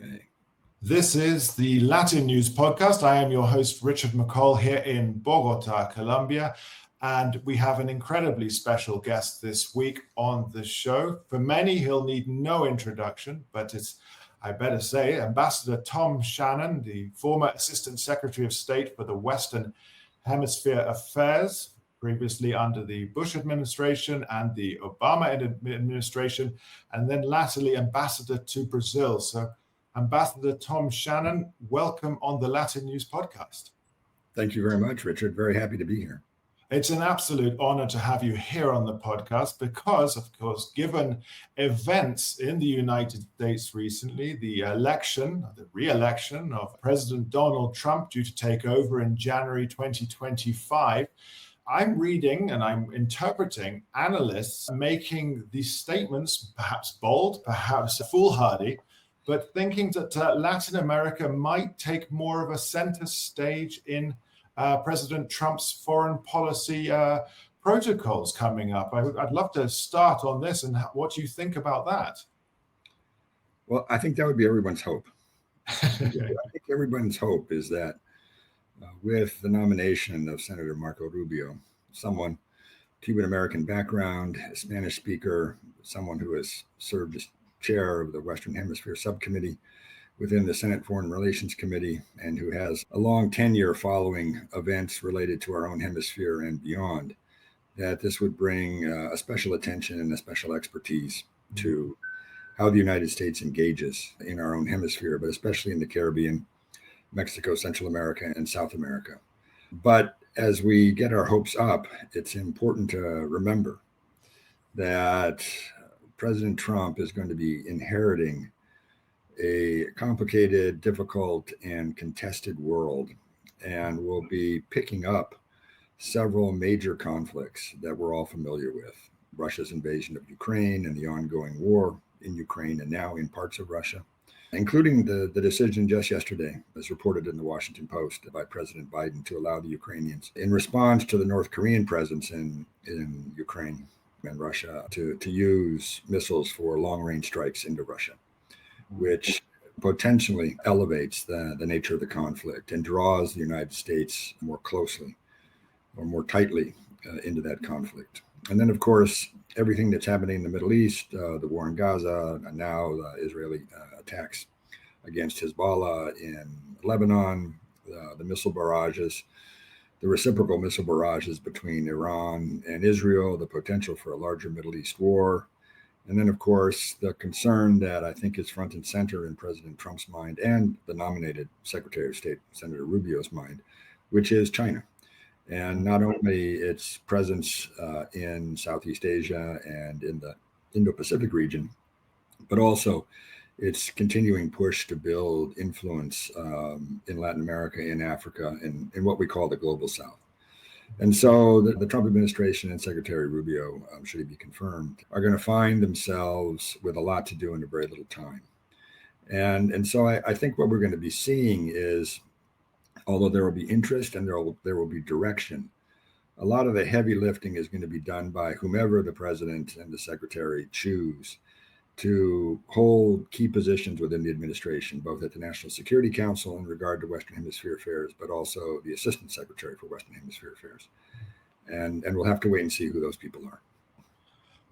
Okay. This is the LatinNews podcast. I am your host, Richard McCall, here in Bogota, Colombia. And we have an incredibly special guest this week on the show. For many, he'll need no introduction, but it's, I better say, Ambassador Tom Shannon, the former Assistant Secretary of State for the Western Hemisphere Affairs, previously under the Bush administration and the Obama administration, and then latterly ambassador to Brazil. So Ambassador Tom Shannon, welcome on the LatinNews podcast. Thank you very much, Richard. Very happy to be here. It's an absolute honor to have you here on the podcast because, of course, given events in the United States recently, the re-election of President Donald Trump due to take over in January 2025, I'm reading and I'm interpreting analysts making these statements, perhaps bold, perhaps foolhardy, but thinking that Latin America might take more of a center stage in President Trump's foreign policy protocols coming up. I'd love to start on this and what you think about that. Well, I think that would be everyone's hope. I think everyone's hope is that with the nomination of Senator Marco Rubio, someone Cuban-American background, a Spanish speaker, someone who has served as chair of the Western Hemisphere subcommittee within the Senate Foreign Relations Committee, and who has a long tenure following events related to our own hemisphere and beyond, that this would bring a special attention and a special expertise to how the United States engages in our own hemisphere, but especially in the Caribbean, Mexico, Central America, and South America. But as we get our hopes up, it's important to remember that President Trump is going to be inheriting a complicated, difficult, and contested world, and will be picking up several major conflicts that we're all familiar with. Russia's invasion of Ukraine and the ongoing war in Ukraine and now in parts of Russia, including the decision just yesterday, as reported in the Washington Post, by President Biden to allow the Ukrainians, in response to the North Korean presence in Ukraine and Russia, to use missiles for long-range strikes into Russia, which potentially elevates the nature of the conflict and draws the United States more closely or more tightly into that conflict. And then, of course, everything that's happening in the Middle East, the war in Gaza, and now the Israeli attacks against Hezbollah in Lebanon, the missile barrages, the reciprocal missile barrages between Iran and Israel, the potential for a larger Middle East war. And then, of course, the concern that I think is front and center in President Trump's mind and the nominated Secretary of State, Senator Rubio's mind, which is China. And not only its presence in Southeast Asia and in the Indo-Pacific region, but also its continuing push to build influence in Latin America, in Africa, in what we call the global South. And so the Trump administration and Secretary Rubio, should he be confirmed, are going to find themselves with a lot to do in a very little time. And so I think what we're going to be seeing is, although there will be interest and there will be direction, a lot of the heavy lifting is going to be done by whomever the president and the secretary choose to hold key positions within the administration, both at the National Security Council in regard to Western Hemisphere affairs, but also the Assistant Secretary for Western Hemisphere affairs. And we'll have to wait and see who those people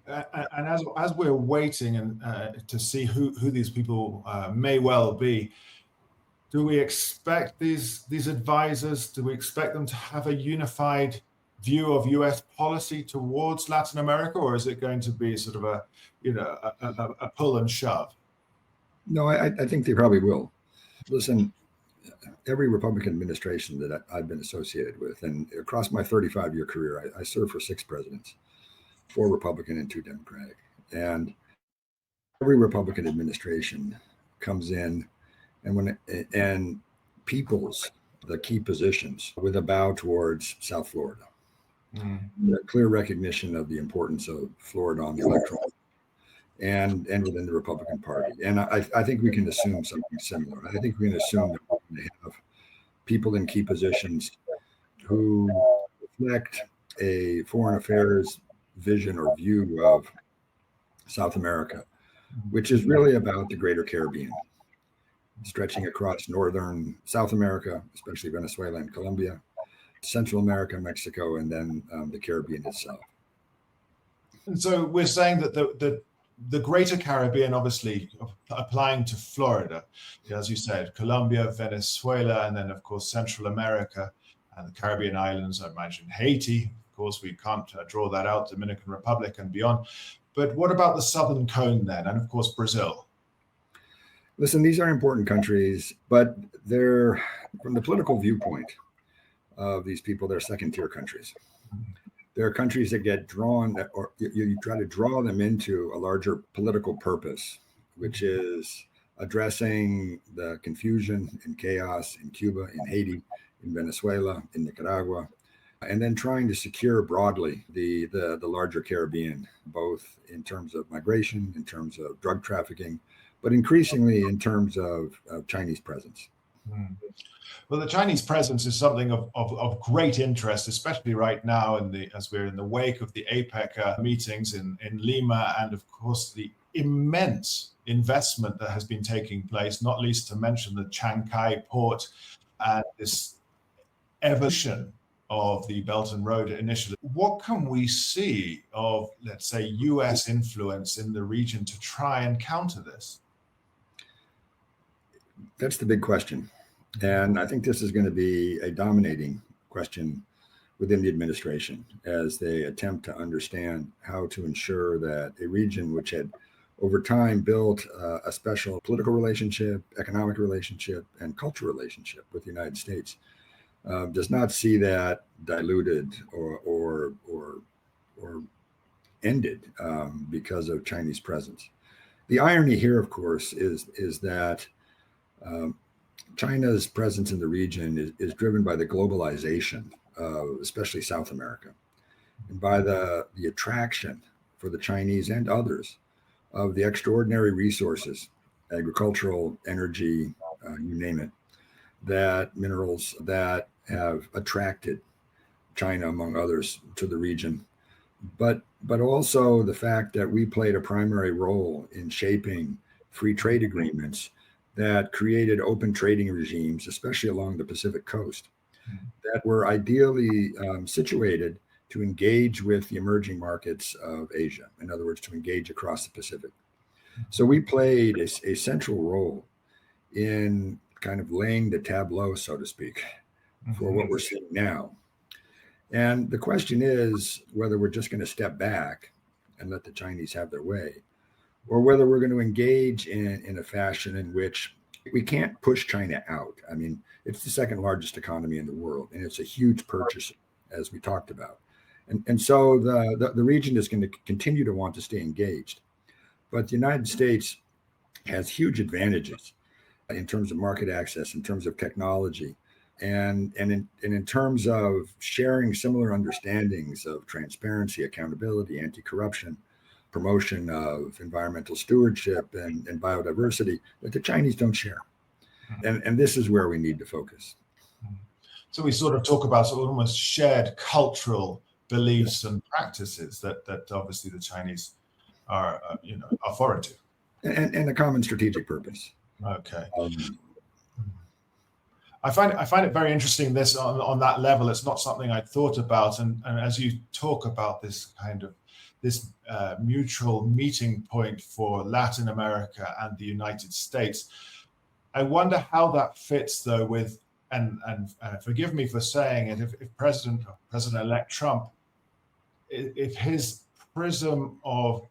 are. And as we're waiting and to see who these people may well be, do we expect these advisors, do we expect them to have a unified view of U.S. policy towards Latin America, or is it going to be sort of a pull and shove? No, I think they probably will. Listen, every Republican administration that I've been associated with, and across my 35-year career, I served for 6 presidents, 4 Republican and 2 Democratic. And every Republican administration comes in and peoples the key positions with a bow towards South Florida. A clear recognition of the importance of Florida on the electoral and within the Republican Party. And I think we can assume something similar. I think we can assume that we're going to have people in key positions who reflect a foreign affairs vision or view of South America, which is really about the greater Caribbean. stretching across northern South America, especially Venezuela and Colombia, Central America, Mexico, and then the Caribbean itself. And so we're saying that the greater Caribbean, obviously applying to Florida, as you said, Colombia, Venezuela, and then of course Central America and the Caribbean islands, I imagine Haiti. Of course, we can't draw that out, Dominican Republic and beyond. But what about the southern cone then? And of course, Brazil. Listen, these are important countries, but they're, from the political viewpoint of these people, they're second-tier countries. There are countries that get drawn, or you try to draw them into a larger political purpose, which is addressing the confusion and chaos in Cuba, in Haiti, in Venezuela, in Nicaragua, and then trying to secure broadly the larger Caribbean, both in terms of migration, in terms of drug trafficking, but increasingly in terms of Chinese presence. Well, the Chinese presence is something of great interest, especially right now as we're in the wake of the APEC meetings in Lima, and of course the immense investment that has been taking place, not least to mention the Chancay port and this evolution of the Belt and Road Initiative. What can we see of, let's say, US influence in the region to try and counter this? That's the big question. And I think this is going to be a dominating question within the administration as they attempt to understand how to ensure that a region which had over time built a special political relationship, economic relationship, and cultural relationship with the United States does not see that diluted or ended because of Chinese presence. The irony here, of course, is that China's presence in the region is driven by the globalization of especially South America, and by the attraction for the Chinese and others of the extraordinary resources, agricultural, energy, you name it, that minerals that have attracted China, among others, to the region. But also the fact that we played a primary role in shaping free trade agreements that created open trading regimes, especially along the Pacific coast, that were ideally situated to engage with the emerging markets of Asia. In other words, to engage across the Pacific. So we played a central role in kind of laying the tableau, so to speak, for what we're seeing now. And the question is whether we're just going to step back and let the Chinese have their way, or whether we're going to engage in a fashion in which we can't push China out. I mean, it's the second largest economy in the world, and it's a huge purchaser, as we talked about. And so the region is going to continue to want to stay engaged. But the United States has huge advantages in terms of market access, in terms of technology, and in terms of sharing similar understandings of transparency, accountability, anti-corruption, promotion of environmental stewardship and biodiversity that the Chinese don't share. And this is where we need to focus. So we sort of talk about sort of almost shared cultural beliefs and practices that obviously the Chinese are foreign to. And a common strategic purpose. Okay. I find it very interesting, this on that level. It's not something I'd thought about. And as you talk about this kind of this mutual meeting point for Latin America and the United States, I wonder how that fits, though, with, and forgive me for saying it, if President-elect Trump, if his prism of,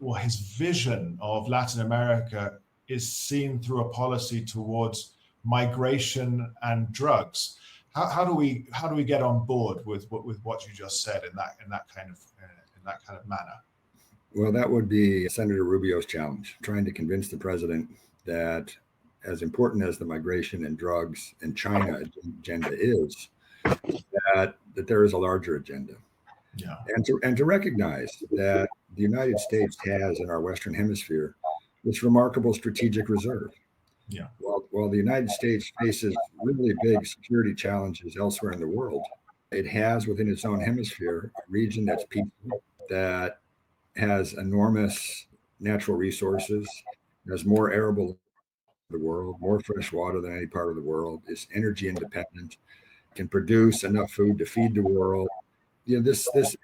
or his vision of Latin America is seen through a policy towards migration and drugs, how do we get on board with what you just said in that kind of manner? Well, that would be Senator Rubio's challenge, trying to convince the president that, as important as the migration and drugs and China agenda is, that there is a larger agenda. Yeah. And to recognize that the United States has in our Western Hemisphere this remarkable strategic reserve. Yeah. While the United States faces really big security challenges elsewhere in the world, it has within its own hemisphere a region that's peaceful, that has enormous natural resources, has more arable the world, more fresh water than any part of the world, is energy independent, can produce enough food to feed the world. This is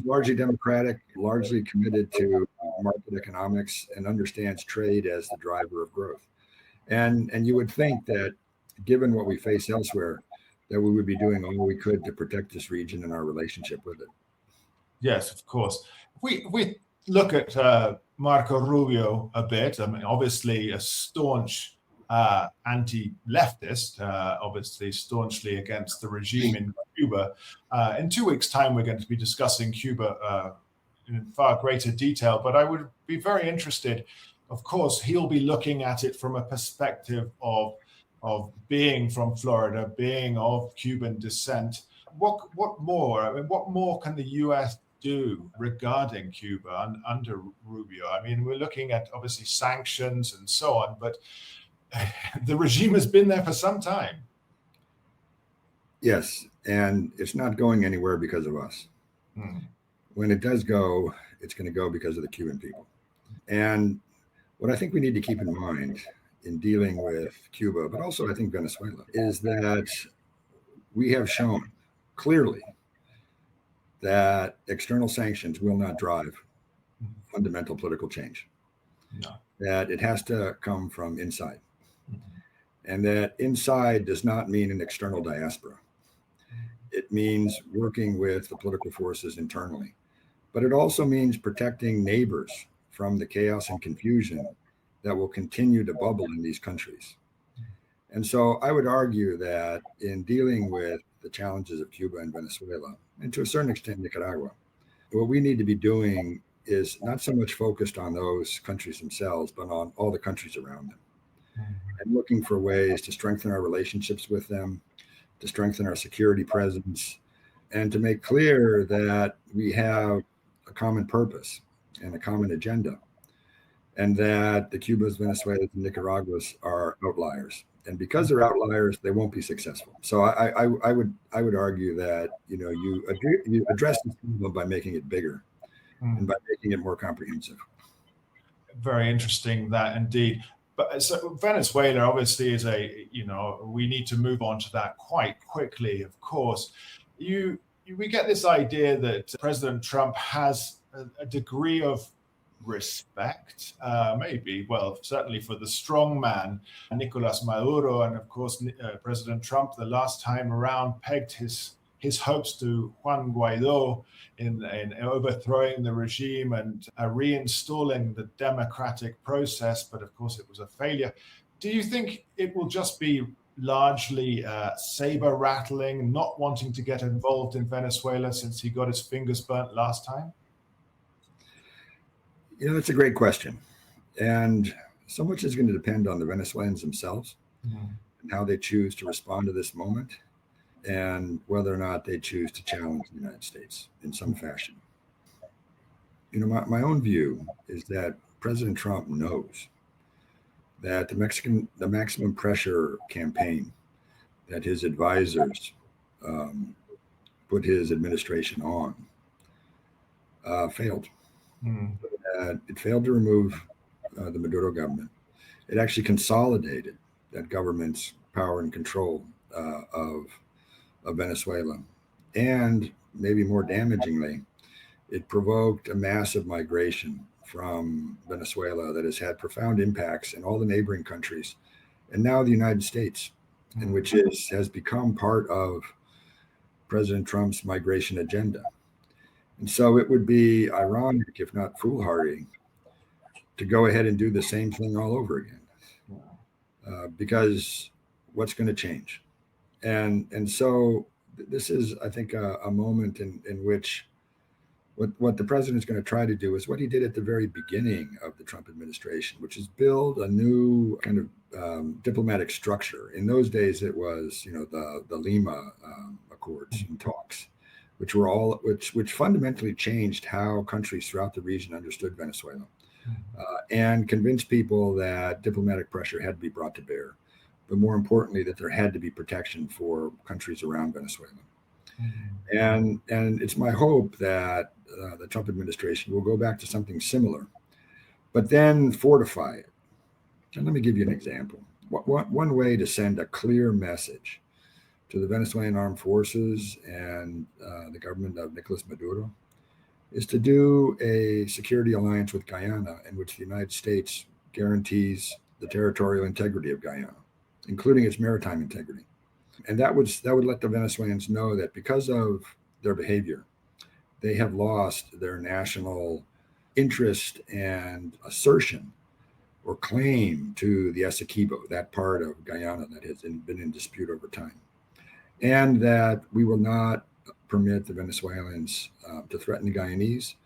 largely democratic, largely committed to market economics, and understands trade as the driver of growth. And you would think that, given what we face elsewhere, that we would be doing all we could to protect this region and our relationship with it. Yes, of course. If we look at Marco Rubio a bit, I mean, obviously a staunch anti-leftist, obviously staunchly against the regime in Cuba. In 2 weeks' time, we're going to be discussing Cuba in far greater detail, but I would be very interested. Of course, he'll be looking at it from a perspective of being from Florida, being of Cuban descent. What more? I mean, what more can the U.S. do regarding Cuba under Rubio? I mean, we're looking at obviously sanctions and so on, but the regime has been there for some time. Yes, and it's not going anywhere because of us. When it does go, it's going to go because of the Cuban people. And what I think we need to keep in mind in dealing with Cuba, but also I think Venezuela, is that we have shown clearly that external sanctions will not drive fundamental political change. No. That it has to come from inside. And that inside does not mean an external diaspora. It means working with the political forces internally. But it also means protecting neighbors from the chaos and confusion that will continue to bubble in these countries. And so I would argue that in dealing with the challenges of Cuba and Venezuela, and to a certain extent Nicaragua, what we need to be doing is not so much focused on those countries themselves, but on all the countries around them. And looking for ways to strengthen our relationships with them, to strengthen our security presence, and to make clear that we have a common purpose and a common agenda, and that the Cubas, Venezuelas, and Nicaraguas are outliers. And because they're outliers, they won't be successful. So I would argue that you address this problem by making it bigger and by making it more comprehensive. Very interesting, that indeed. But so Venezuela obviously is we need to move on to that quite quickly, of course. We get this idea that President Trump has a degree of respect, certainly for the strong man, Nicolas Maduro. And of course, President Trump, the last time around, pegged his hopes to Juan Guaido in overthrowing the regime and reinstalling the democratic process. But of course, it was a failure. Do you think it will just be largely saber rattling, not wanting to get involved in Venezuela since he got his fingers burnt last time? That's a great question. And so much is going to depend on the Venezuelans themselves and how they choose to respond to this moment, and whether or not they choose to challenge the United States in some fashion. My own view is that President Trump knows that the maximum pressure campaign that his advisors put his administration on failed. It failed to remove the Maduro government. It actually consolidated that government's power and control of Venezuela. And maybe more damagingly, it provoked a massive migration from Venezuela that has had profound impacts in all the neighboring countries, and now the United States, and which has become part of President Trump's migration agenda. And so it would be ironic, if not foolhardy, to go ahead and do the same thing all over again, because what's going to change? And so this is, I think, a moment in which what the president is going to try to do is what he did at the very beginning of the Trump administration, which is build a new kind of diplomatic structure. In those days, it was the Lima Accords and talks, which fundamentally changed how countries throughout the region understood Venezuela, and convinced people that diplomatic pressure had to be brought to bear, but more importantly, that there had to be protection for countries around Venezuela. And it's my hope that the Trump administration will go back to something similar, but then fortify it. And let me give you an example. one way to send a clear message to the Venezuelan armed forces and the government of Nicolas Maduro is to do a security alliance with Guyana in which the United States guarantees the territorial integrity of Guyana, including its maritime integrity. And that would let the Venezuelans know that because of their behavior, they have lost their national interest and assertion or claim to the Essequibo, that part of Guyana that has been in dispute over time. And that we will not permit the Venezuelans to threaten the Guyanese,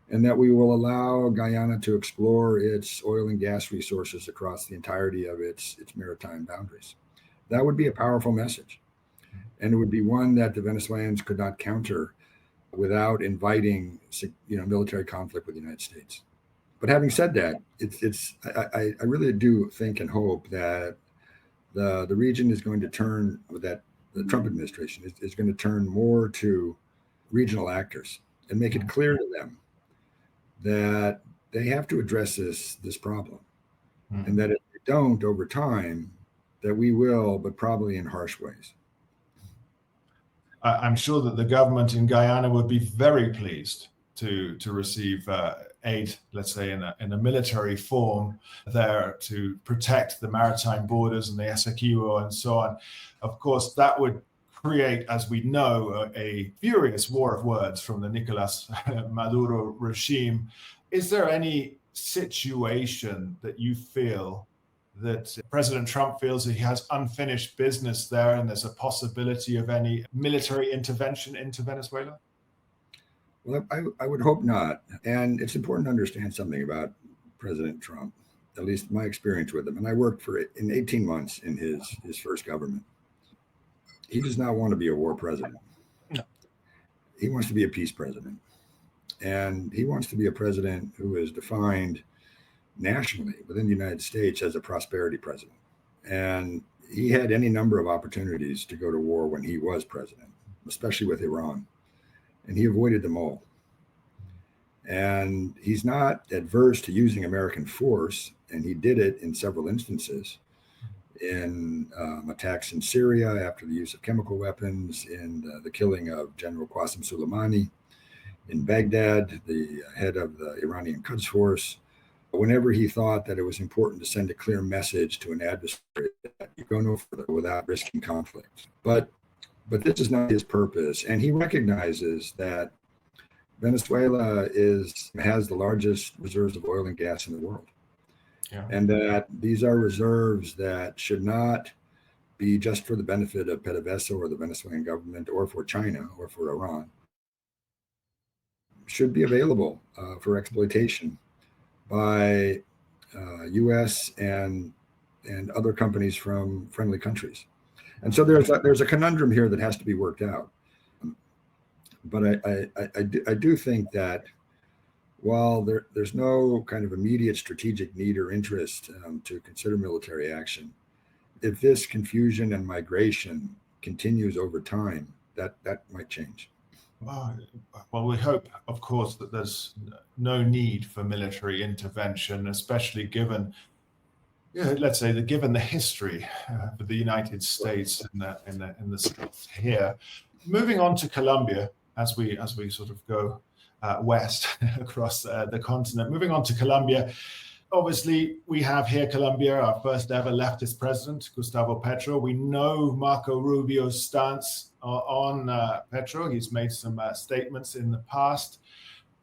and that we will allow Guyana to explore its oil and gas resources across the entirety of its maritime boundaries. That would be a powerful message. And it would be one that the Venezuelans could not counter without inviting military conflict with the United States. But having said that, I really do think and hope that the region is going to turn, that the Trump administration is going to turn more to regional actors and make it clear to them that they have to address this problem. And that if they don't over time, that we will, but probably in harsh ways. I'm sure that the government in Guyana would be very pleased to receive aid, let's say in a military form there to protect the maritime borders and the Essequibo and so on. Of course, that would create, as we know, a furious war of words from the Nicolas Maduro regime. Is there any situation that you feel that President Trump feels that he has unfinished business there and there's a possibility of any military intervention into Venezuela? Well, I would hope not. And it's important to understand something about President Trump, at least my experience with him. And I worked in 18 months in his first government. He does not want to be a war president. No. He wants to be a peace president. And he wants to be a president who is defined nationally within the United States as a prosperity president. And he had any number of opportunities to go to war when he was president, especially with Iran. And he avoided them all. And he's not adverse to using American force, and he did it in several instances, in attacks in Syria after the use of chemical weapons, in the killing of General Qasem Soleimani, in Baghdad, the head of the Iranian Quds Force. Whenever he thought that it was important to send a clear message to an adversary that you go no further without risking conflict. But this is not his purpose. And he recognizes that Venezuela has the largest reserves of oil and gas in the world. Yeah. And that these are reserves that should not be just for the benefit of PDVSA or the Venezuelan government or for China or for Iran. Should be available for exploitation by U.S. and other companies from friendly countries. And so there's a conundrum here that has to be worked out. But I do think that while there's no kind of immediate strategic need or interest to consider military action, if this confusion and migration continues over time, that might change. Well, we hope, of course, that there's no need for military intervention, especially given, let's say, given the history of the United States in the States here. Moving on to Colombia, as we sort of go west across the continent. Moving on to Colombia, obviously we have here Colombia, our first ever leftist president, Gustavo Petro. We know Marco Rubio's stance on Petro. He's made some statements in the past.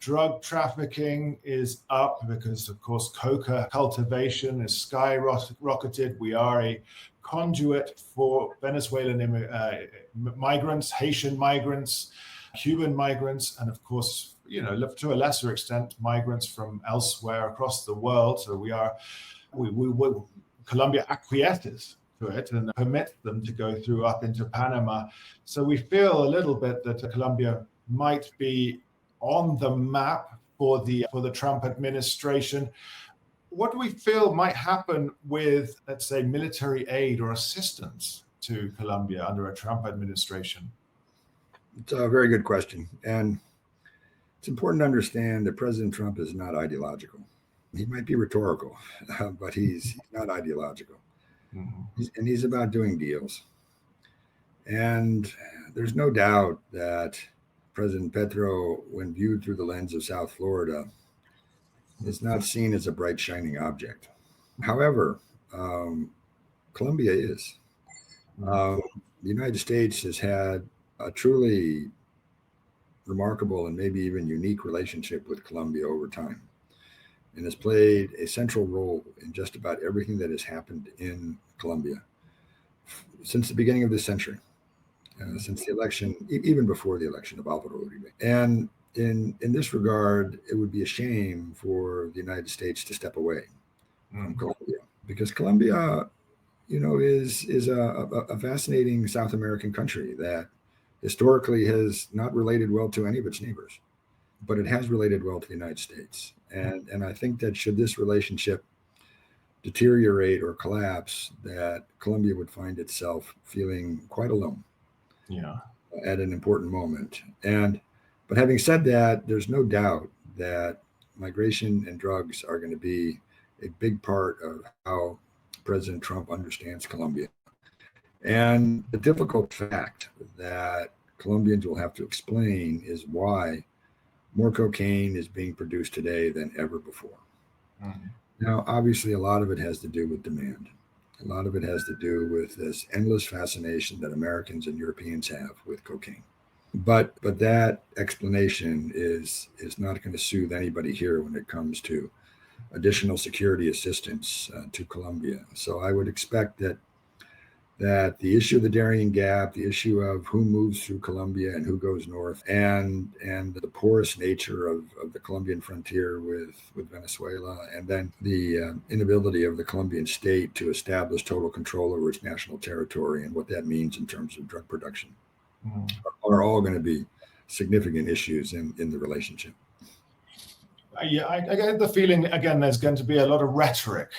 Drug trafficking is up because, of course, coca cultivation is skyrocketed. We are a conduit for Venezuelan migrants, Haitian migrants, Cuban migrants, and of course, to a lesser extent, migrants from elsewhere across the world. So Colombia acquiesces to it and permits them to go through up into Panama. So we feel a little bit that Colombia might be on the map for the Trump administration. What do we feel might happen with, let's say, military aid or assistance to Colombia under a Trump administration? It's a very good question. And it's important to understand that President Trump is not ideological. He might be rhetorical, but he's not ideological. He's about doing deals. And there's no doubt that President Petro, when viewed through the lens of South Florida, is not seen as a bright, shining object. However, Colombia is. The United States has had a truly remarkable and maybe even unique relationship with Colombia over time, and has played a central role in just about everything that has happened in Colombia since the beginning of this century, since the election, even before the election of Alvaro Uribe. And in this regard, it would be a shame for the United States to step away from Colombia, because Colombia, is a fascinating South American country that historically has not related well to any of its neighbors, but it has related well to the United States. And I think that should this relationship deteriorate or collapse, that Colombia would find itself feeling quite alone at an important moment. But having said that, there's no doubt that migration and drugs are going to be a big part of how President Trump understands Colombia. And the difficult fact that Colombians will have to explain is why more cocaine is being produced today than ever before. Now, obviously, a lot of it has to do with demand. A lot of it has to do with this endless fascination that Americans and Europeans have with cocaine. But that explanation is not going to soothe anybody here when it comes to additional security assistance to Colombia. So I would expect that the issue of the Darien Gap, the issue of who moves through Colombia and who goes north, and the porous nature of the Colombian frontier with Venezuela, and then the inability of the Colombian state to establish total control over its national territory and what that means in terms of drug production, are all going to be significant issues in the relationship. Yeah, I get the feeling, again, there's going to be a lot of rhetoric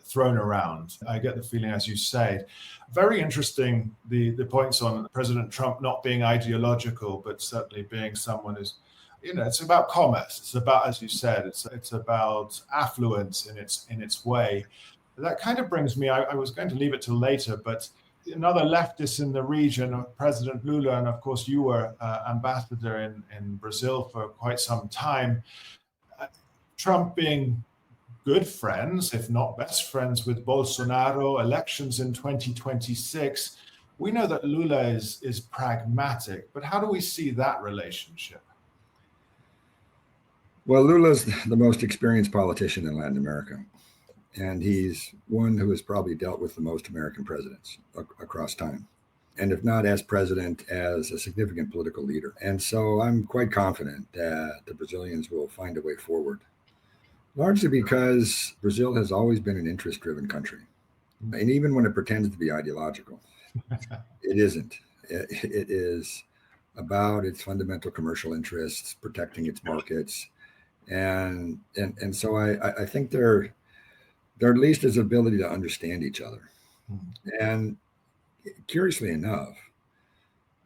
thrown around. I get the feeling, as you say, very interesting, the points on President Trump not being ideological, but certainly being someone who's, it's about commerce. It's about, as you said, it's about affluence in its way. That kind of brings me, I was going to leave it till later, but another leftist in the region, President Lula, and of course you were ambassador in Brazil for quite some time. Trump being good friends, if not best friends, with Bolsonaro, elections in 2026. We know that Lula is pragmatic, but how do we see that relationship? Well, Lula's the most experienced politician in Latin America, and he's one who has probably dealt with the most American presidents across time, and if not as president, as a significant political leader. And so I'm quite confident that the Brazilians will find a way forward, largely because Brazil has always been an interest-driven country. And even when it pretends to be ideological, it isn't. It is about its fundamental commercial interests, protecting its markets. And so I think there at least is ability to understand each other. And curiously enough,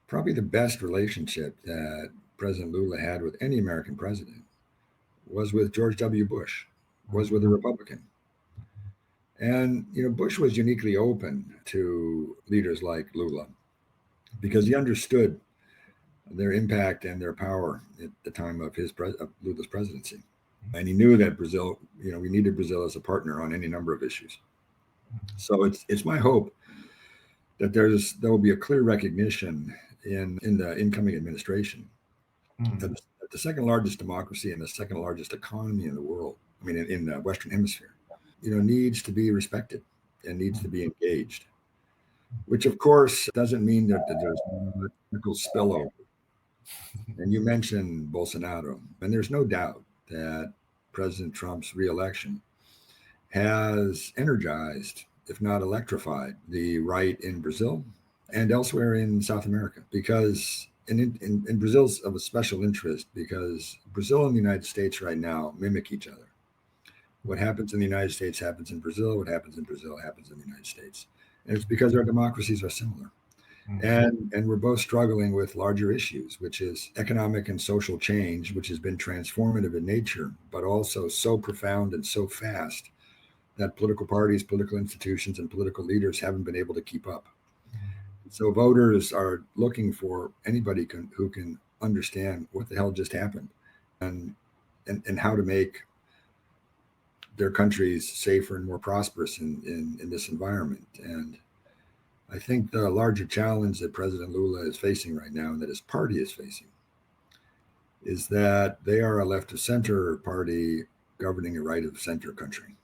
probably the best relationship that President Lula had with any American president was with George W. Bush, was with a Republican. And, Bush was uniquely open to leaders like Lula because he understood their impact and their power at the time of Lula's presidency. And he knew that Brazil, we needed Brazil as a partner on any number of issues. So it's my hope that there will be a clear recognition in the incoming administration that the second largest democracy and the second largest economy in the world, in the Western Hemisphere, needs to be respected and needs to be engaged, which of course doesn't mean that there's no political spillover. And you mentioned Bolsonaro, and there's no doubt that President Trump's reelection has energized, if not electrified, the right in Brazil and elsewhere in South America, because in Brazil's of a special interest, because Brazil and the United States right now mimic each other. What happens in the United States happens in Brazil. What happens in Brazil happens in the United States. And it's because our democracies are similar. And we're both struggling with larger issues, which is economic and social change, which has been transformative in nature, but also so profound and so fast that political parties, political institutions, and political leaders haven't been able to keep up. So voters are looking for anybody who can understand what the hell just happened and how to make their countries safer and more prosperous in this environment. And I think the larger challenge that President Lula is facing right now and that his party is facing is that they are a left of center party governing a right of center country.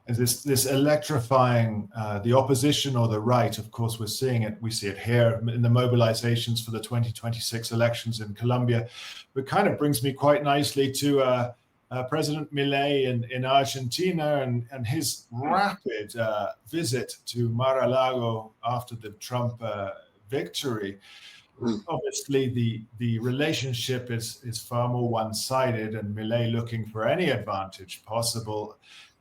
And this electrifying the opposition or the right, of course, we see it here in the mobilizations for the 2026 elections in Colombia. But kind of brings me quite nicely to President Milei in Argentina and his rapid visit to Mar-a-Lago after the Trump victory. Obviously, the relationship is far more one-sided, and Milei looking for any advantage possible.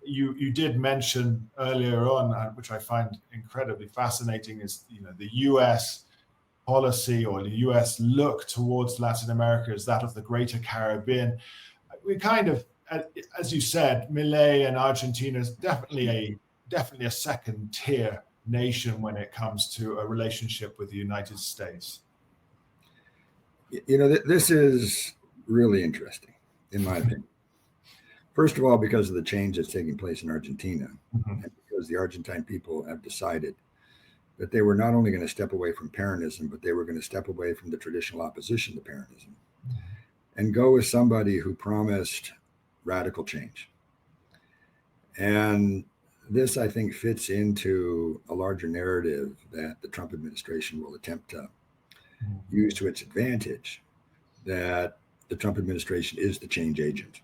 You did mention earlier on, which I find incredibly fascinating, is the U.S. policy or the U.S. look towards Latin America as that of the Greater Caribbean. We kind of, as you said, Milei and Argentina is definitely a second-tier nation when it comes to a relationship with the United States. This is really interesting, in my opinion. First of all, because of the change that's taking place in Argentina, and because the Argentine people have decided that they were not only going to step away from Peronism, but they were going to step away from the traditional opposition to Peronism and go with somebody who promised radical change. And this, I think, fits into a larger narrative that the Trump administration will attempt to use to its advantage, that the Trump administration is the change agent,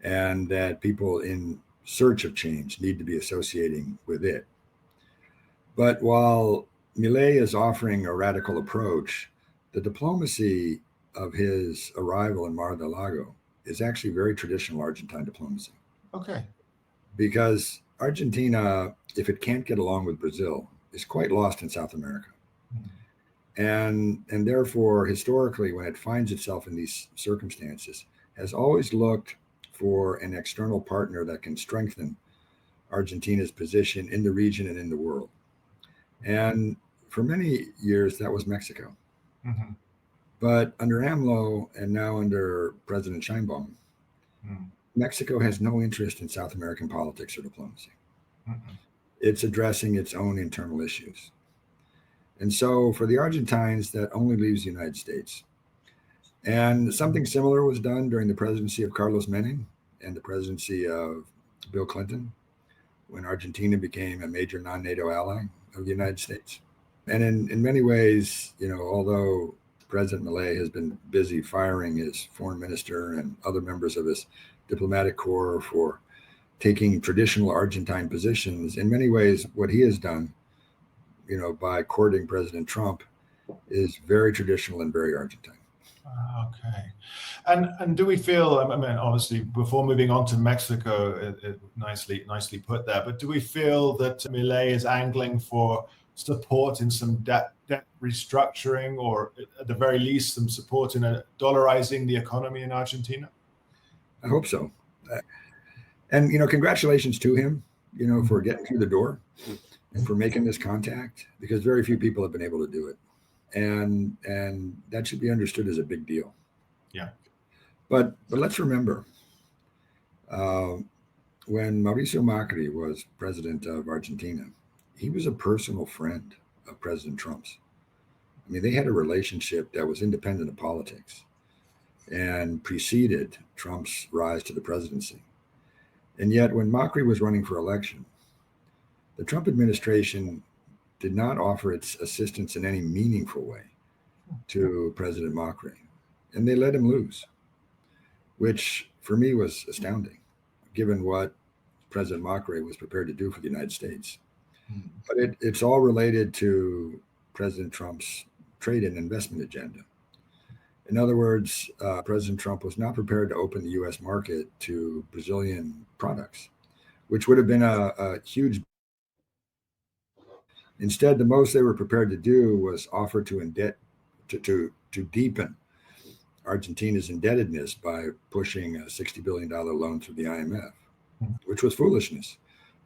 and that people in search of change need to be associating with it. But while Milei is offering a radical approach, the diplomacy of his arrival in Mar-a-Lago is actually very traditional Argentine diplomacy. Okay. Because Argentina, if it can't get along with Brazil, is quite lost in South America. And therefore, historically, when it finds itself in these circumstances, has always looked for an external partner that can strengthen Argentina's position in the region and in the world. And for many years, that was Mexico. But under AMLO and now under President Sheinbaum, Mexico has no interest in South American politics or diplomacy. It's addressing its own internal issues. And so for the Argentines, that only leaves the United States. And something similar was done during the presidency of Carlos Menem and the presidency of Bill Clinton, when Argentina became a major non-NATO ally of the United States. And in many ways, although President Milei has been busy firing his foreign minister and other members of his diplomatic corps for taking traditional Argentine positions, in many ways, what he has done, by courting President Trump, is very traditional and very Argentine. Okay. And do we feel, I mean, obviously, before moving on to Mexico, nicely put there, but do we feel that Milei is angling for support in some debt restructuring, or at the very least, some support in dollarizing the economy in Argentina? I hope so. And, congratulations to him, for getting through the door and for making this contact, because very few people have been able to do it. And that should be understood as a big deal. Yeah. But let's remember, when Mauricio Macri was president of Argentina, he was a personal friend of President Trump's. I mean, they had a relationship that was independent of politics and preceded Trump's rise to the presidency. And yet, when Macri was running for election, the Trump administration did not offer its assistance in any meaningful way to President Macri. And they let him lose, which for me was astounding, given what President Macri was prepared to do for the United States. But it's all related to President Trump's trade and investment agenda. In other words, President Trump was not prepared to open the U.S. market to Brazilian products, which would have been a huge. Instead, the most they were prepared to do was offer to deepen Argentina's indebtedness by pushing a $60 billion loan through the IMF. which was foolishness,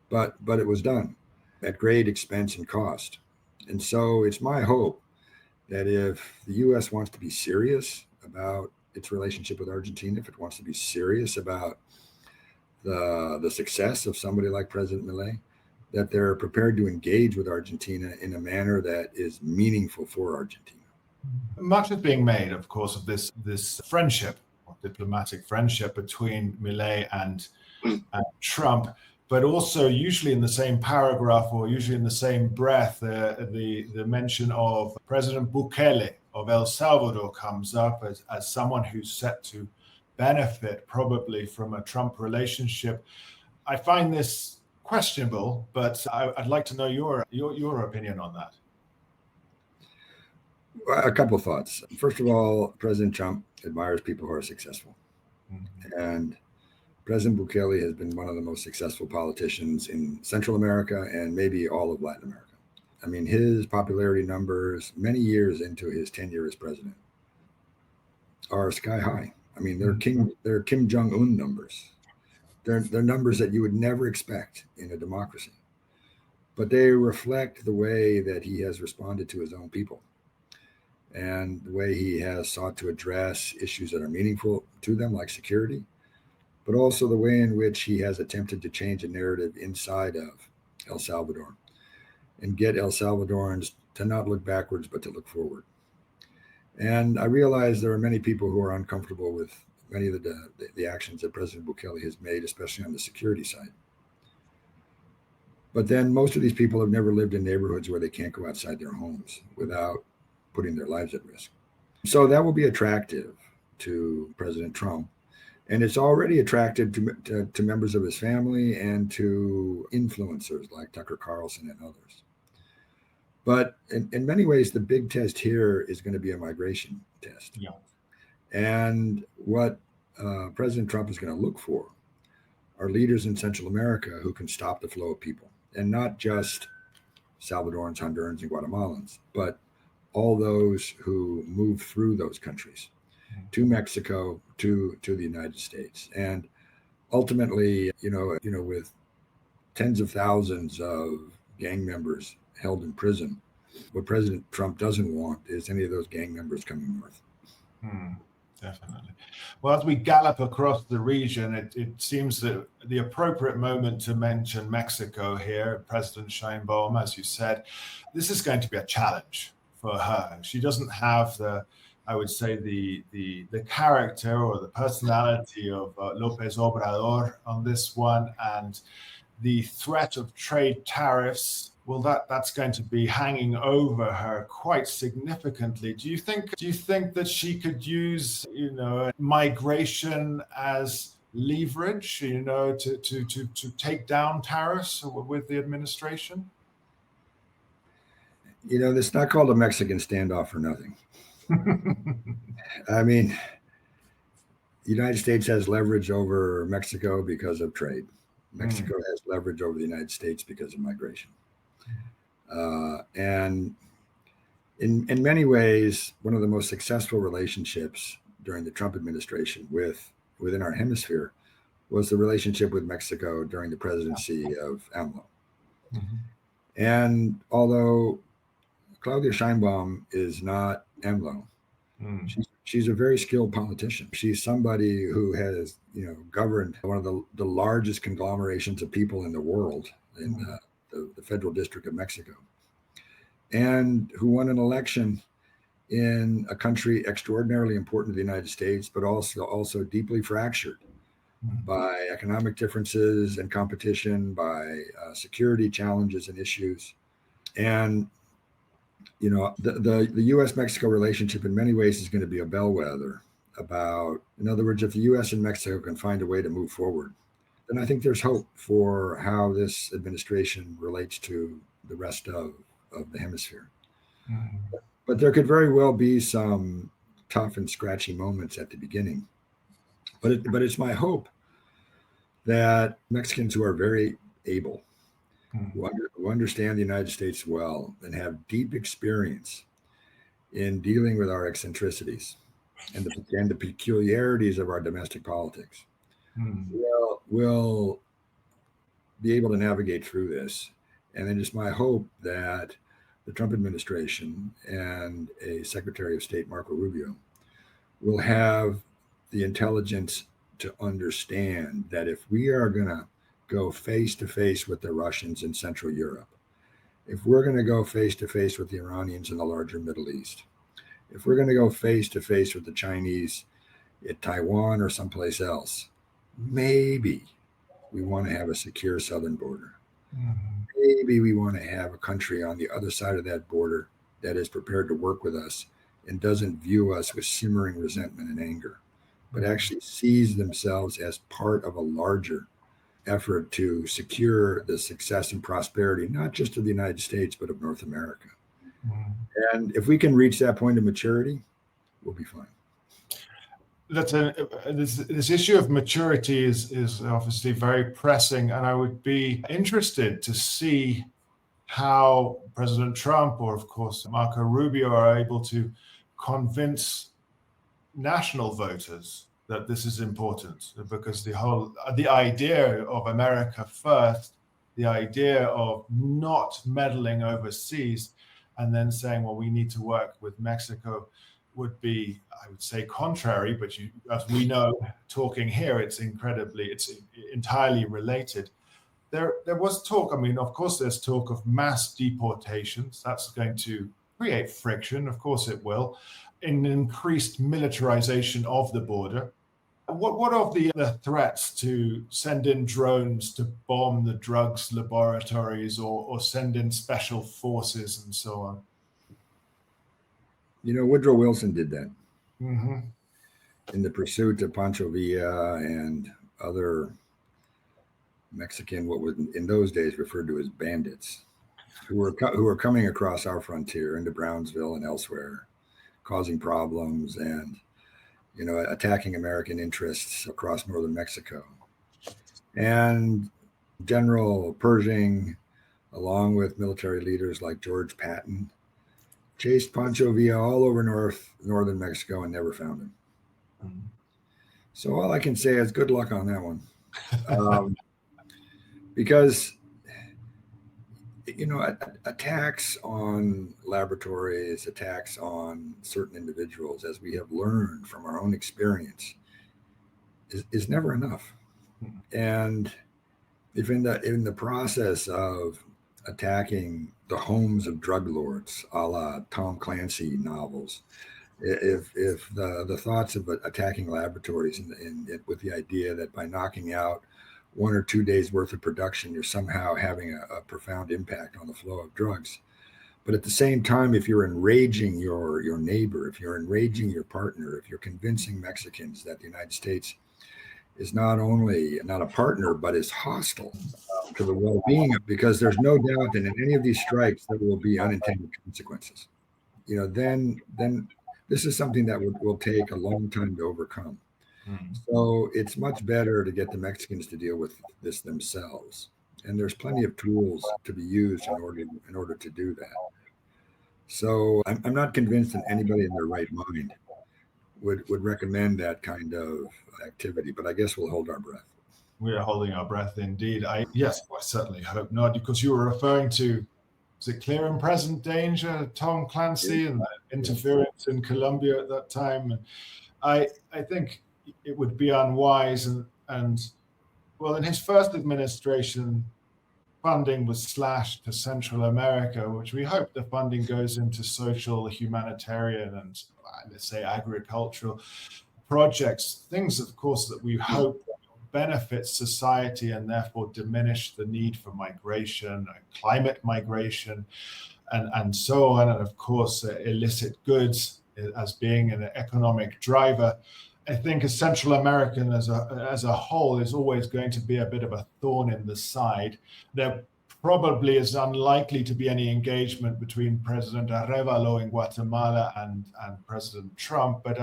but it was done at great expense and cost. And so it's my hope that if the U.S. wants to be serious about its relationship with Argentina, if it wants to be serious about the success of somebody like President Milei, that they're prepared to engage with Argentina in a manner that is meaningful for Argentina. Much is being made, of course, of this friendship, or diplomatic friendship between Milei and Trump, but also usually in the same paragraph or usually in the same breath, the mention of President Bukele of El Salvador comes up as someone who's set to benefit probably from a Trump relationship. I find this questionable, but I'd like to know your opinion on that. A couple of thoughts. First of all, President Trump admires people who are successful. Mm-hmm. And President Bukele has been one of the most successful politicians in Central America and maybe all of Latin America. I mean, his popularity numbers many years into his tenure as president are sky high. I mean, they're Kim Jong-un numbers. They're numbers that you would never expect in a democracy. But they reflect the way that he has responded to his own people and the way he has sought to address issues that are meaningful to them, like security, but also the way in which he has attempted to change a narrative inside of El Salvador and get El Salvadorans to not look backwards, but to look forward. And I realize there are many people who are uncomfortable with many of the actions that President Bukele has made, especially on the security side. But then most of these people have never lived in neighborhoods where they can't go outside their homes without putting their lives at risk. So that will be attractive to President Trump. And it's already attractive to members of his family and to influencers like Tucker Carlson and others. But in many ways, the big test here is going to be a migration test. Yeah. And what President Trump is going to look for are leaders in Central America who can stop the flow of people, and not just Salvadorans, Hondurans, and Guatemalans, but all those who move through those countries to Mexico, to the United States. And ultimately, with tens of thousands of gang members held in prison, what President Trump doesn't want is any of those gang members coming north. Definitely. Well, as we gallop across the region, it seems that the appropriate moment to mention Mexico here, President Sheinbaum, as you said, this is going to be a challenge for her. She doesn't have the character or the personality of López Obrador on this one, and the threat of trade tariffs, well, that's going to be hanging over her quite significantly. Do you think that she could use, migration as leverage, to take down tariffs with the administration? It's not called a Mexican standoff for nothing. I mean, the United States has leverage over Mexico because of trade. Mexico has leverage over the United States because of migration. And in many ways, one of the most successful relationships during the Trump administration within our hemisphere was the relationship with Mexico during the presidency of AMLO. Mm-hmm. And although Claudia Sheinbaum is not AMLO, she's a very skilled politician. She's somebody who has, governed one of the largest conglomerations of people in the world in the Federal District of Mexico, and who won an election in a country extraordinarily important to the United States, but also deeply fractured by economic differences and competition, by security challenges and issues. And the U.S.-Mexico relationship in many ways is going to be a bellwether about, in other words, if the U.S. and Mexico can find a way to move forward, then I think there's hope for how this administration relates to the rest of the hemisphere. Mm-hmm. But there could very well be some tough and scratchy moments at the beginning. But it's my hope that Mexicans who are very able, who understand the United States well and have deep experience in dealing with our eccentricities and the peculiarities of our domestic politics, will be able to navigate through this. And then just my hope that the Trump administration and a Secretary of State, Marco Rubio, will have the intelligence to understand that if we are going to go face to face with the Russians in Central Europe, if we're going to go face to face with the Iranians in the larger Middle East, if we're going to go face to face with the Chinese at Taiwan or someplace else, maybe we want to have a secure southern border. Maybe we want to have a country on the other side of that border that is prepared to work with us and doesn't view us with simmering resentment and anger, but actually sees themselves as part of a larger effort to secure the success and prosperity, not just of the United States, but of North America. And if we can reach that point of maturity, we'll be fine. This issue of maturity is obviously very pressing, and I would be interested to see how President Trump or, of course, Marco Rubio are able to convince national voters that this is important, because the idea of America first, the idea of not meddling overseas, and then saying, well, we need to work with Mexico, would be, I would say, contrary. But as we know, talking here, it's entirely related. There was talk. I mean, of course, there's talk of mass deportations. That's going to create friction. Of course, it will. An increased militarization of the border. What of the threats to send in drones to bomb the drugs laboratories or send in special forces and so on? You know, Woodrow Wilson did that Mm-hmm. in the pursuit of Pancho Villa and other Mexican, what was in those days referred to as bandits, who were coming across our frontier into Brownsville and elsewhere, causing problems and, you know, attacking American interests across northern Mexico. And General Pershing, along with military leaders like George Patton, chased Pancho Villa all over northern Mexico and never found him. So all I can say is good luck on that one. Because, you know, attacks on laboratories, attacks on certain individuals, as we have learned from our own experience, is never enough. And if in the process of attacking the homes of drug lords, a la Tom Clancy novels, if the thoughts of attacking laboratories with the idea that by knocking out 1 or 2 days worth of production, you're somehow having a profound impact on the flow of drugs. But at the same time, if you're enraging your neighbor, if you're enraging your partner, if you're convincing Mexicans that the United States is not only not a partner, but is hostile to the well-being, because there's no doubt that in any of these strikes, there will be unintended consequences. You know, then this is something that will take a long time to overcome. So it's much better to get the Mexicans to deal with this themselves. And there's plenty of tools to be used in order to do that. So I'm not convinced that anybody in their right mind would recommend that kind of activity, but I guess we'll hold our breath. We are holding our breath indeed. I certainly hope not, because you were referring to, is it clear and present danger, Tom Clancy, and interference in Colombia at that time? And I think it would be unwise, and well, in his first administration, funding was slashed to Central America, which we hope the funding goes into social, humanitarian, and let's say agricultural projects, things, of course, that we hope benefit society and therefore diminish the need for migration, climate migration, and so on, and of course illicit goods as being an economic driver. I think a Central American as a whole is always going to be a bit of a thorn in the side. There probably is unlikely to be any engagement between President Arevalo in Guatemala and President Trump. But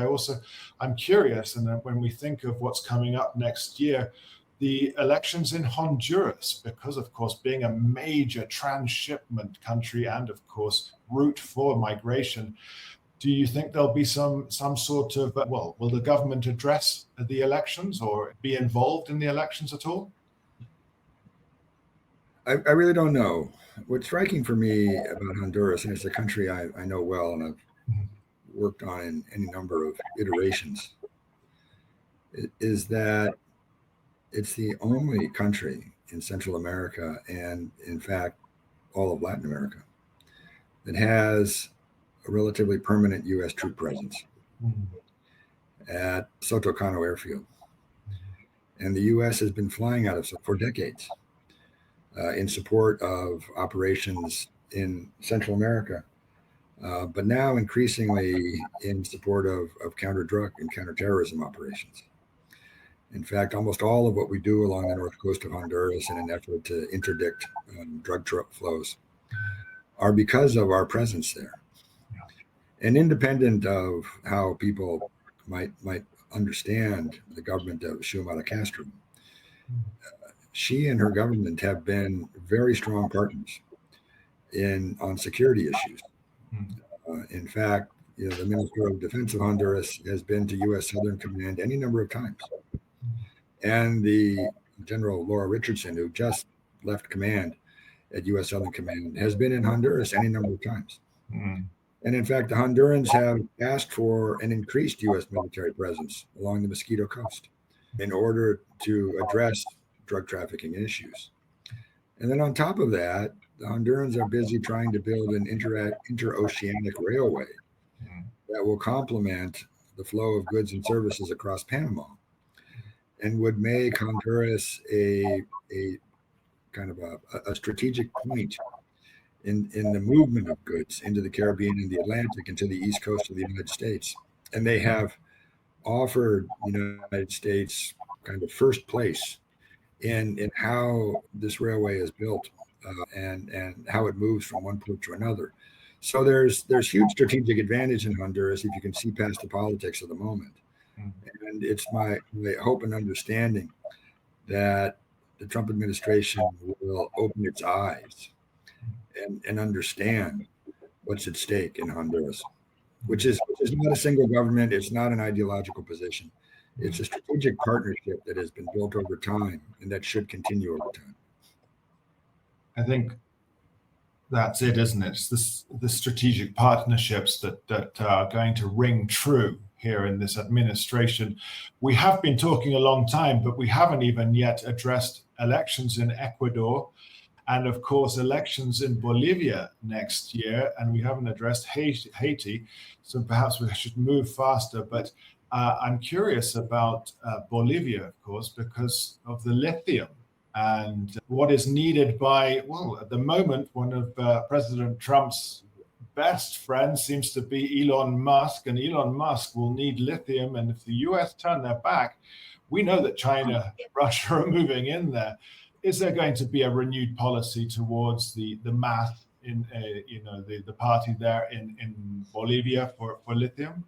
I'm curious, and when we think of what's coming up next year, the elections in Honduras, because of course being a major transshipment country and of course route for migration, do you think there'll be some sort of, will the government address the elections or be involved in the elections at all? I really don't know. What's striking for me about Honduras, and it's a country I know well and I've worked on in any number of iterations, is that it's the only country in Central America and, in fact, all of Latin America that has a relatively permanent U.S. troop presence at Soto Cano Airfield. And the U.S. has been flying out of for decades in support of operations in Central America, but now increasingly in support of counter-drug and counterterrorism operations. In fact, almost all of what we do along the north coast of Honduras in an effort to interdict drug flows are because of our presence there. And independent of how people might understand the government of Xiomara Castro, she and her government have been very strong partners on security issues. In fact, the Minister of Defense of Honduras has been to U.S. Southern Command any number of times. And the General Laura Richardson, who just left command at U.S. Southern Command, has been in Honduras any number of times. And in fact, the Hondurans have asked for an increased U.S. military presence along the Mosquito Coast in order to address drug trafficking issues. And then on top of that, the Hondurans are busy trying to build an interoceanic railway that will complement the flow of goods and services across Panama and would make Honduras a kind of a strategic point in the movement of goods into the Caribbean and the Atlantic and to the east coast of the United States. And they have offered the United States kind of first place in how this railway is built and how it moves from one port to another. So there's huge strategic advantage in Honduras if you can see past the politics of the moment. And it's my hope and understanding that the Trump administration will open its eyes and understand what's at stake in Honduras, which is not a single government. It's not an ideological position. It's a strategic partnership that has been built over time and that should continue over time. I think that's it, isn't it? It's the strategic partnerships that are going to ring true here in this administration. We have been talking a long time, but we haven't even yet addressed elections in Ecuador and, of course, elections in Bolivia next year. And we haven't addressed Haiti, so perhaps we should move faster. But I'm curious about Bolivia, of course, because of the lithium and what is needed by, well, at the moment, one of President Trump's best friend seems to be Elon Musk, and Elon Musk will need lithium. And if the US turn their back, we know that China, Russia are moving in there. Is there going to be a renewed policy towards the math in the party there in Bolivia for lithium?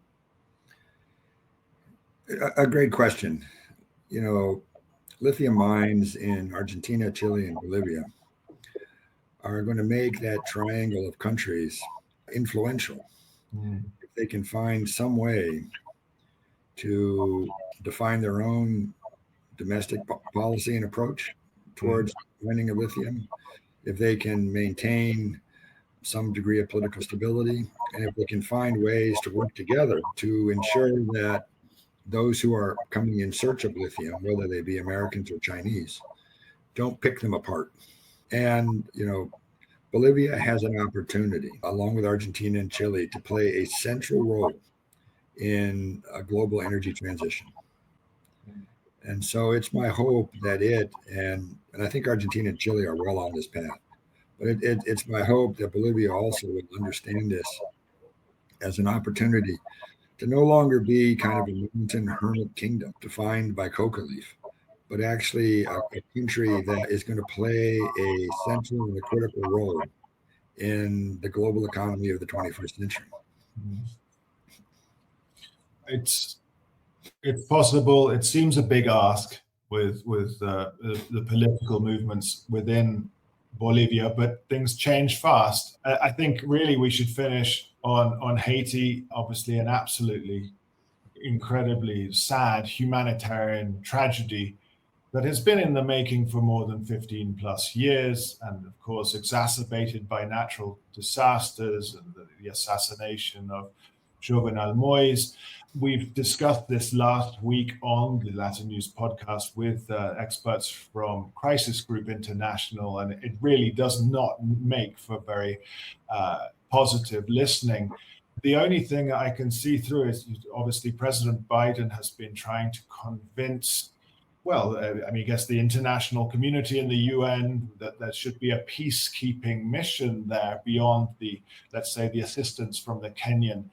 A great question. Lithium mines in Argentina, Chile, and Bolivia are going to make that triangle of countries influential. If they can find some way to define their own domestic policy and approach towards mining of lithium, if they can maintain some degree of political stability, and if they can find ways to work together to ensure that those who are coming in search of lithium, whether they be Americans or Chinese, don't pick them apart. And, Bolivia has an opportunity, along with Argentina and Chile, to play a central role in a global energy transition. And so it's my hope that and I think Argentina and Chile are well on this path, but it's my hope that Bolivia also would understand this as an opportunity to no longer be kind of a mountain hermit kingdom defined by coca leaf, but actually a country that is going to play a central and a critical role in the global economy of the 21st century. It's possible. It seems a big ask with the political movements within Bolivia, but things change fast. I think really we should finish on Haiti, obviously an absolutely incredibly sad humanitarian tragedy that has been in the making for more than 15 plus years, and of course exacerbated by natural disasters and the assassination of Jovenel Moïse. We've discussed this last week on the LatinNews podcast with experts from Crisis Group International, and it really does not make for very positive listening. The only thing I can see through is obviously President Biden has been trying to convince, I guess the international community and the UN that there should be a peacekeeping mission there beyond let's say, the assistance from the Kenyan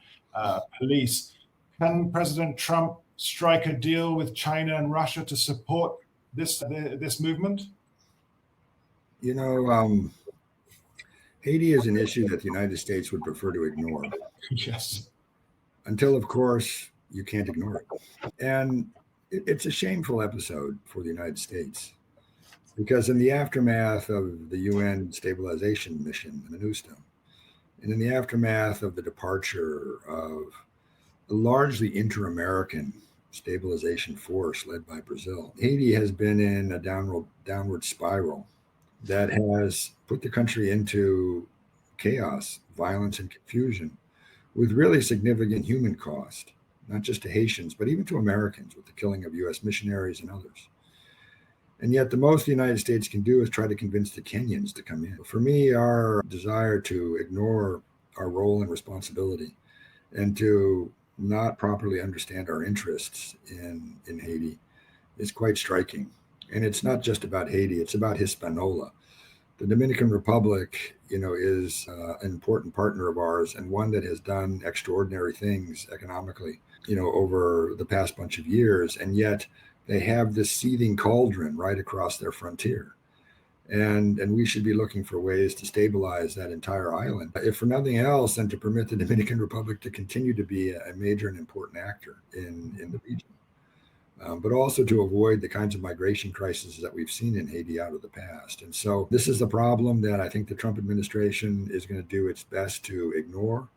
police. Can President Trump strike a deal with China and Russia to support this movement? Haiti is an issue that the United States would prefer to ignore. Yes. Until, of course, you can't ignore it. And it's a shameful episode for the United States, because in the aftermath of the UN stabilization mission, MINUSTA, and in the aftermath of the departure of a largely inter-American stabilization force led by Brazil, Haiti has been in a downward spiral that has put the country into chaos, violence, and confusion, with really significant human cost, not just to Haitians, but even to Americans, with the killing of U.S. missionaries and others. And yet the most the United States can do is try to convince the Kenyans to come in. For me, our desire to ignore our role and responsibility and to not properly understand our interests in Haiti is quite striking. And it's not just about Haiti, it's about Hispaniola. The Dominican Republic, is an important partner of ours, and one that has done extraordinary things economically, over the past bunch of years. And yet they have this seething cauldron right across their frontier. And we should be looking for ways to stabilize that entire island, if for nothing else than to permit the Dominican Republic to continue to be a major and important actor in the region. But also to avoid the kinds of migration crises that we've seen in Haiti out of the past. And so this is a problem that I think the Trump administration is going to do its best to ignore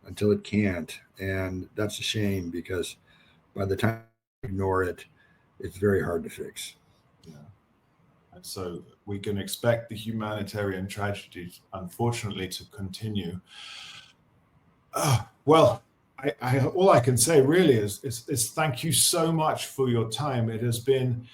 until it can't. And that's a shame, because by the time you ignore it, it's very hard to fix. Yeah. And so we can expect the humanitarian tragedies, unfortunately, to continue. All I can say really is thank you so much for your time. It has been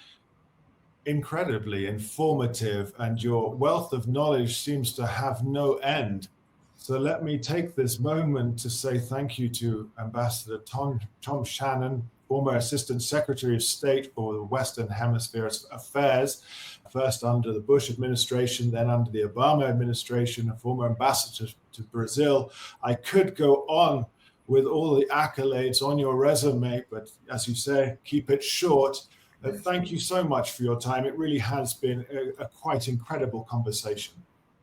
incredibly informative, and your wealth of knowledge seems to have no end. So let me take this moment to say thank you to Ambassador Tom Shannon, former Assistant Secretary of State for the Western Hemisphere Affairs, first under the Bush administration, then under the Obama administration, a former ambassador to Brazil. I could go on with all the accolades on your resume, but as you say, keep it short. Thank you so much for your time. It really has been a quite incredible conversation.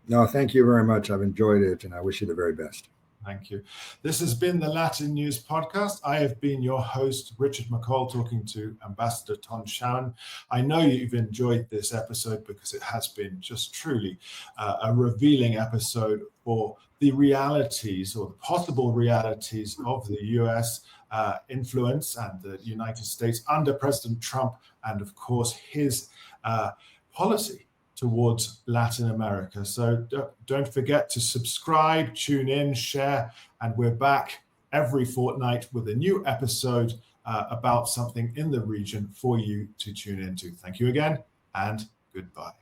No, thank you very much. I've enjoyed it, and I wish you the very best. Thank you. This has been the LatinNews podcast. I have been your host, Richard McCall, talking to Ambassador Tom Shannon. I know you've enjoyed this episode because it has been just truly a revealing episode for the realities, or the possible realities, of the U.S. Influence and the United States under President Trump, and of course his policy towards Latin America. So don't forget to subscribe, tune in, share, and we're back every fortnight with a new episode about something in the region for you to tune into. Thank you again, and goodbye.